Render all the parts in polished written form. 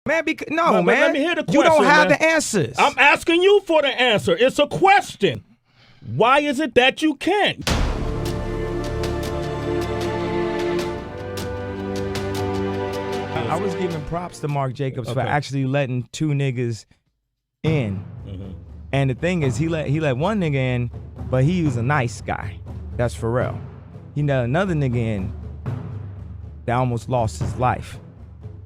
Man, no, man. Let me hear the question. You don't have man. the answers. I'm asking you for the answer. It's a question. Why is it that you can't? I was giving props to Mark Jacobs for actually letting two niggas in. Mm-hmm. And the thing is, he let one nigga in, but he was a nice guy. That's Pharrell. He let another nigga in that almost lost his life.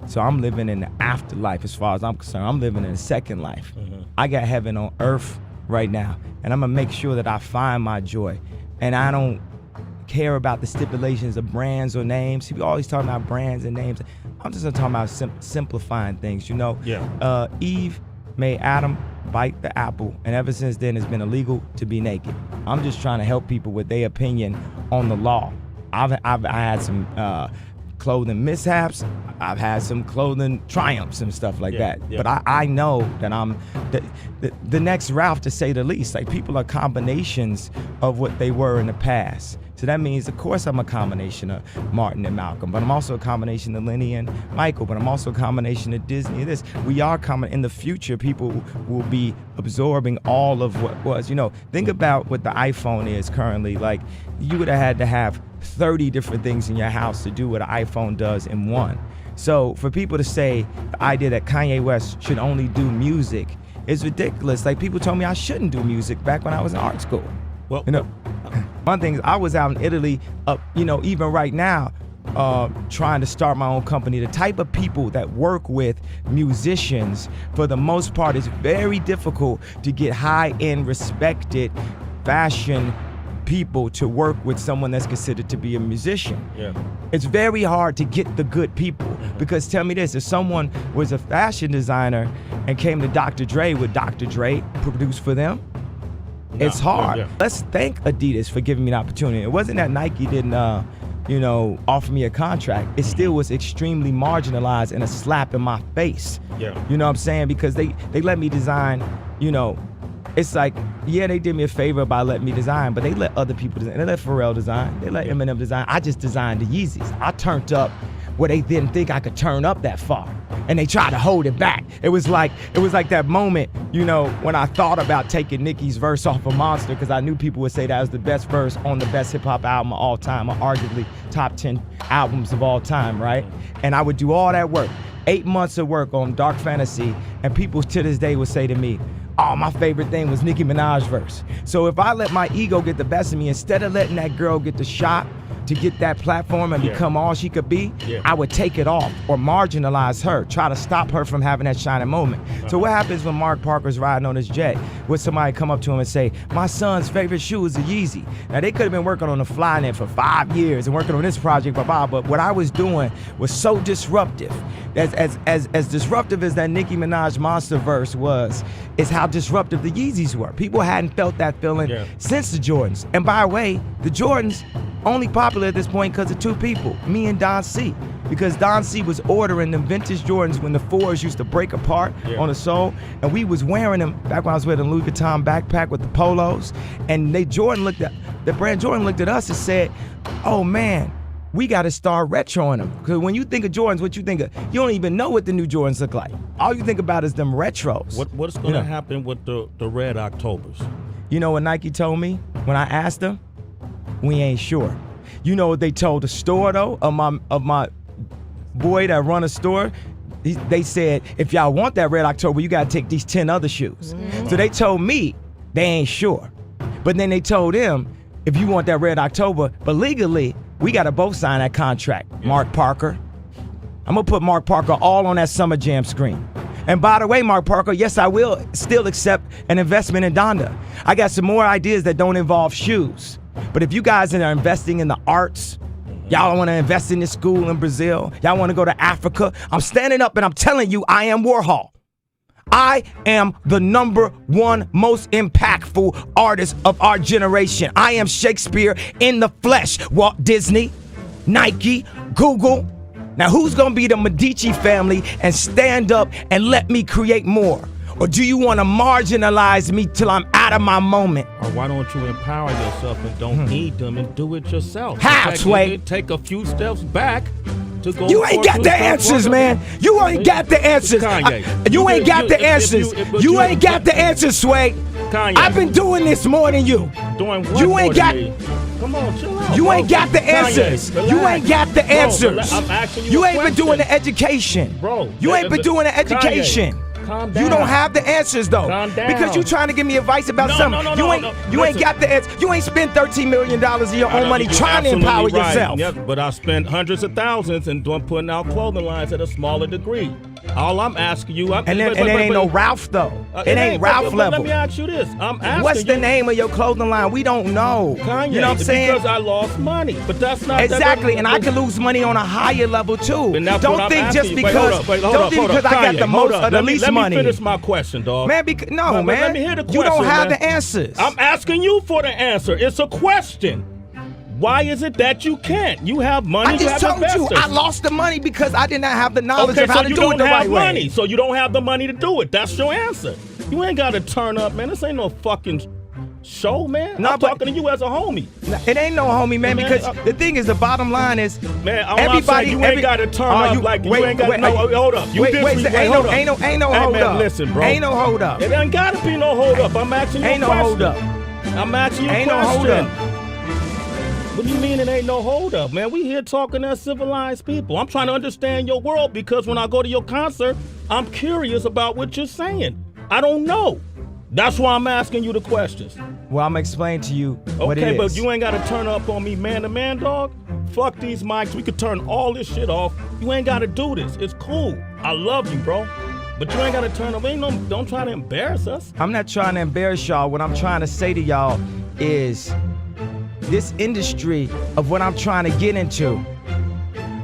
So I'm living in the afterlife as far as I'm concerned. I'm living in a second life. Mm-hmm. I got heaven on earth right now. And I'm gonna make sure that I find my joy. And I don't care about the stipulations of brands or names. People always talking about brands and names. I'm just talking about simplifying things, you know? Yeah. Eve made Adam bite the apple, and ever since then it's been illegal to be naked. I'm just trying to help people with their opinion on the law. I had some clothing mishaps. I've had some clothing triumphs and stuff like that. Yeah. But I know that I'm the next Ralph, to say the least. Like, people are combinations of what they were in the past. So that means, of course, I'm a combination of Martin and Malcolm, but I'm also a combination of Lenny and Michael, but I'm also a combination of Disney and this. We are common. In the future, people will be absorbing all of what was. You know, think about what the iPhone is currently. Like, you would have had to have 30 different things in your house to do what an iPhone does in one. So for people to say the idea that Kanye West should only do music is ridiculous. Like, people told me I shouldn't do music back when I was in art school. Well, you know, one thing is, I was out in Italy, you know, even right now, trying to start my own company. The type of people that work with musicians, for the most part, is very difficult to get high-end, respected fashion people to work with someone that's considered to be a musician. Yeah. It's very hard to get the good people, because tell me this, if someone was a fashion designer and came to Dr. Dre, would Dr. Dre produce for them? No, it's hard. Yeah. Let's thank Adidas for giving me the opportunity. It wasn't that Nike didn't, you know, offer me a contract. It still was extremely marginalized and a slap in my face. Yeah. You know what I'm saying? Because they let me design, you know, it's like, yeah, they did me a favor by letting me design, but they let other people design. They let Pharrell design. They let Eminem design. I just designed the Yeezys. I turned up where they didn't think I could turn up that far, and they tried to hold it back. It was like that moment, you know, when I thought about taking Nicki's verse off of Monster, because I knew people would say that was the best verse on the best hip hop album of all time, or arguably top 10 albums of all time, right? And I would do all that work, 8 months of work on Dark Fantasy, and people to this day would say to me, oh, my favorite thing was Nicki Minaj's verse. So if I let my ego get the best of me, instead of letting that girl get the shot to get that platform and become all she could be, I would take it off or marginalize her, try to stop her from having that shining moment. So what happens when Mark Parker's riding on his jet? Would somebody come up to him and say, my son's favorite shoe is a Yeezy? Now, they could have been working on the Flynet for 5 years and working on this project, but what I was doing was so disruptive. As disruptive as that Nicki Minaj Monster verse was, is how disruptive the Yeezys were. People hadn't felt that feeling since the Jordans. And by the way, the Jordans only popular at this point because of two people, me and Don C. Because Don C was ordering them vintage Jordans when the 4s used to break apart on the sole, and we was wearing them back when I was wearing the Louis Vuitton backpack with the polos, and the brand Jordan looked at us and said, oh man, we got to start retroing them. Because when you think of Jordans, what you think of, you don't even know what the new Jordans look like. All you think about is them retros. What's going to happen with the Red Octobers? You know what Nike told me when I asked them? We ain't sure. You know what they told the store though, of my boy that run a store? They said, if y'all want that Red October, you gotta take these 10 other shoes. So they told me they ain't sure. But then they told him, if you want that Red October, but legally, we gotta both sign that contract. Mark Parker. I'm gonna put Mark Parker all on that Summer Jam screen. And by the way, Mark Parker, yes, I will still accept an investment in Donda. I got some more ideas that don't involve shoes. But if you guys are investing in the arts, y'all want to invest in this school in Brazil, y'all want to go to Africa, I'm standing up and I'm telling you, I am Warhol. I am the #1 most impactful artist of our generation. I am Shakespeare in the flesh. Walt Disney, Nike, Google. Now who's gonna be the Medici family and stand up and let me create more? Or do you want to marginalize me till I'm out of my moment? Or why don't you empower yourself and don't need them and do it yourself? How, Sway? Take a few steps back to go. You ain't got the answers, man. You ain't got the answers. Kanye. You ain't got the answers. You ain't got the answers, Sway. Kanye. I've been doing this more than you. Doing what? You ain't got. Come on, chill out. You bro. ain't got the answers. Kanye, You ain't got the answers. I'm asking you. You a ain't been question. doing the education. Bro. You ain't been doing the education. Kanye, calm down. You don't have the answers though. Calm down. Because you trying to give me advice about something. No, You ain't got the answer. You ain't spent $13 million of your own money You're trying to empower absolutely right. yourself. Yes, but I spent hundreds of thousands and putting out clothing lines at a smaller degree. All I'm asking you, And it ain't no Ralph though. It ain't Ralph but level. Let me ask you this. I'm asking What's the you, name of your clothing line? We don't know. Kanye, you know what I'm saying? Because I lost money, but that's not Exactly, and I can lose money on a higher level too. And that's Don't what I'm think asking just you. because Wait, hold don't up, think hold up. because I got Kanye, the hold most up. or the least money. Let me finish my question, dog. Man, man. Let me hear the question. You don't have man. the answers. I'm asking you for the answer. It's a question. Why is it that you can't? You have money. I just you have told investors. you I lost the money because I did not have the knowledge Okay, of how so to you do it don't the have right money. way. So you don't have the money to do it. That's your answer. You ain't got to turn up, man. This ain't no fucking show, man. Nah, I'm but- talking to you as a homie. It ain't no homie, man, Man, because the thing is, the bottom line is, Man, I'm saying you ain't got to turn up like you ain't got to. No, hold up. You wait, disrespect. Hold up. ain't no Hey, hold man, up. listen, bro. Ain't no hold up. It ain't got to be no hold up. I'm asking you Ain't a no question. hold up. I'm asking you a Ain't no question. hold up. What do you mean it ain't no hold up, man? We here talking as civilized people. I'm trying to understand your world because when I go to your concert, I'm curious about what you're saying. I don't know. That's why I'm asking you the questions. Well, I'm gonna explain to you what it Okay, is. but you ain't got to turn up on me man to man, dog. Fuck these mics. We could turn all this shit off. You ain't got to do this. It's cool. I love you, bro. But you ain't got to turn up. Don't try to embarrass us. I'm not trying to embarrass y'all. What I'm trying to say to y'all is this industry of what I'm trying to get into,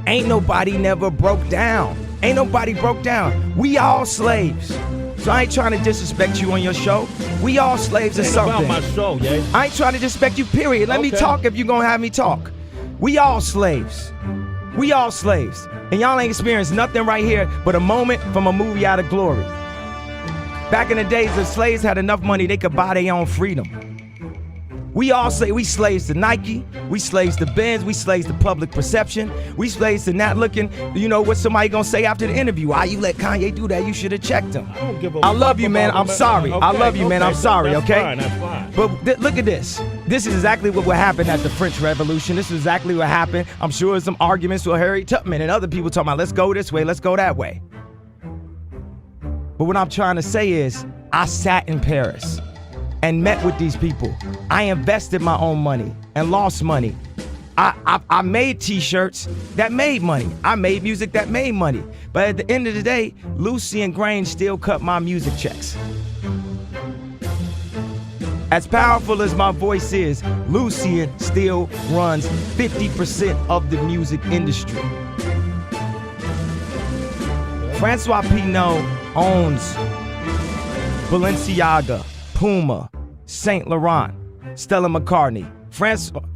ain't nobody never broke down. Ain't nobody broke down. We all slaves. So I ain't trying to disrespect you on your show. We all slaves or Ain't something. about my show, yeah. I ain't trying to disrespect you, period. Let me Okay. talk if you gonna have me talk. We all slaves. We all slaves. And y'all ain't experienced nothing right here but a moment from a movie out of glory. Back in the days, the slaves had enough money they could buy their own freedom. We all say we slaves to Nike, we slaves to Benz, we slaves to public perception, we slaves to not looking, you know, what somebody gonna say after the interview. Why you let Kanye do that? You should have checked him. I don't give a I love fuck you, man. about I'm him. sorry. I Okay, love you, man. I'm sorry, that's okay? Fine, that's fine. But look at this. This is exactly what happened at the French Revolution. This is exactly what happened. I'm sure there's some arguments with Harriet Tubman and other people talking about, let's go this way, let's go that way. But what I'm trying to say is, I sat in Paris and met with these people. I invested my own money and lost money. I made t-shirts that made money. I made music that made money. But at the end of the day, Lucy and Grain still cut my music checks. As powerful as my voice is, Lucian still runs 50% of the music industry. Francois Pinault owns Balenciaga, Puma, Saint Laurent, Stella McCartney.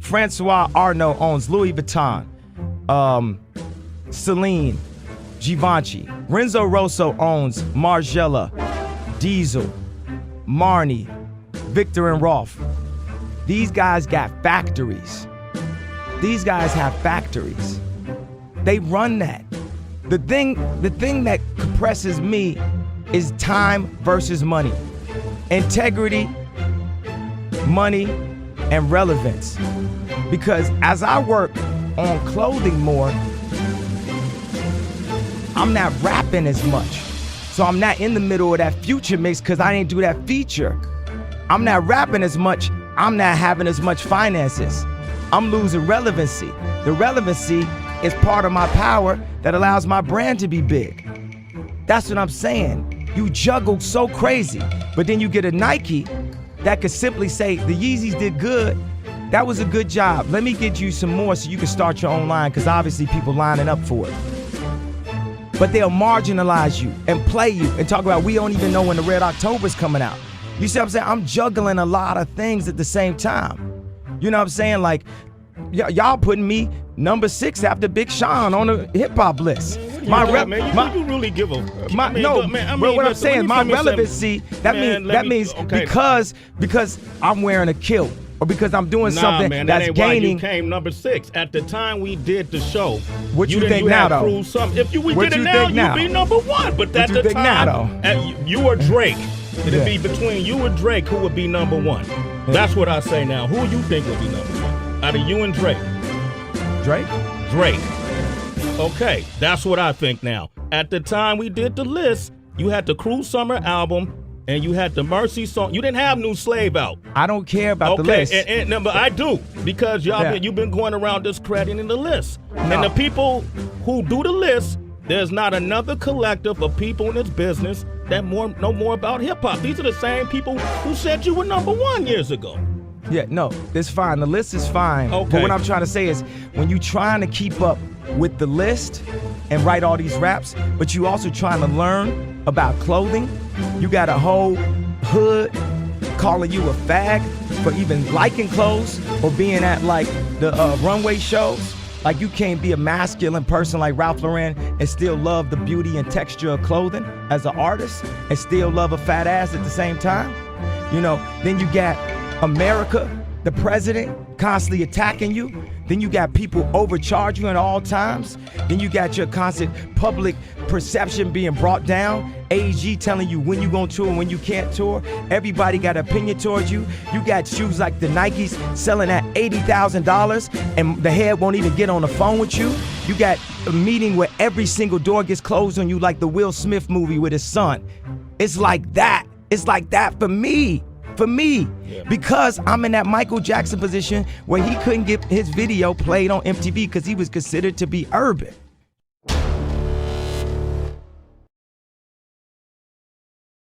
Francois Arnault owns Louis Vuitton, Celine, Givenchy. Renzo Rosso owns Margiela, Diesel, Marni, Victor and Rolf. These guys got factories. These guys have factories. They run that. The thing that compresses me is time versus money. Integrity, money, and relevance. Because as I work on clothing more, I'm not rapping as much. So I'm not in the middle of that future mix because I didn't do that feature. I'm not rapping as much, I'm not having as much finances. I'm losing relevancy. The relevancy is part of my power that allows my brand to be big. That's what I'm saying. You juggle so crazy, but then you get a Nike that could simply say, the Yeezys did good, that was a good job. Let me get you some more so you can start your own line, because obviously people lining up for it. But they'll marginalize you and play you and talk about, we don't even know when the Red October's coming out. You see what I'm saying? I'm juggling a lot of things at the same time. You know what I'm saying? Like, y'all putting me number 6 after Big Sean on the hip hop list. You really give a what I'm saying, my relevancy, that means okay. because I'm wearing a kilt or because I'm doing Nah, something man, that that's ain't gaining. why you came number 6. At the time we did the show, What you didn't- think now, had though? proved something. If we What did it you now, think now? you'd be number 1. But at you the think time, now, you or Drake, it'd Yeah. be between you and Drake who would be number 1. That's what I say now. Who you think would be number 1 out of you and Drake? Drake? Drake. Okay, that's what I think now. At the time we did the list, you had the Cruel Summer album and you had the Mercy song. You didn't have New Slave out. I don't care about the list. Okay, no, but I do, because you've been going around discrediting the list. And the people who do the list, there's not another collective of people in this business that know more about hip hop. These are the same people who said you were number 1 years ago. Yeah, no, it's fine. The list is fine. Okay. But what I'm trying to say is, when you trying to keep up with the list and write all these raps, but you also trying to learn about clothing, you got a whole hood calling you a fag for even liking clothes or being at like the runway shows. Like, you can't be a masculine person like Ralph Lauren and still love the beauty and texture of clothing as an artist and still love a fat ass at the same time. You know, then you got America, the president, constantly attacking you. Then you got people overcharge you at all times. Then you got your constant public perception being brought down. AG telling you when you gonna tour and when you can't tour. Everybody got an opinion towards you. You got shoes like the Nikes selling at $80,000 and the head won't even get on the phone with you. You got a meeting where every single door gets closed on you, like the Will Smith movie with his son. It's like that. It's like that for me. Because I'm in that Michael Jackson position where he couldn't get his video played on MTV because he was considered to be urban.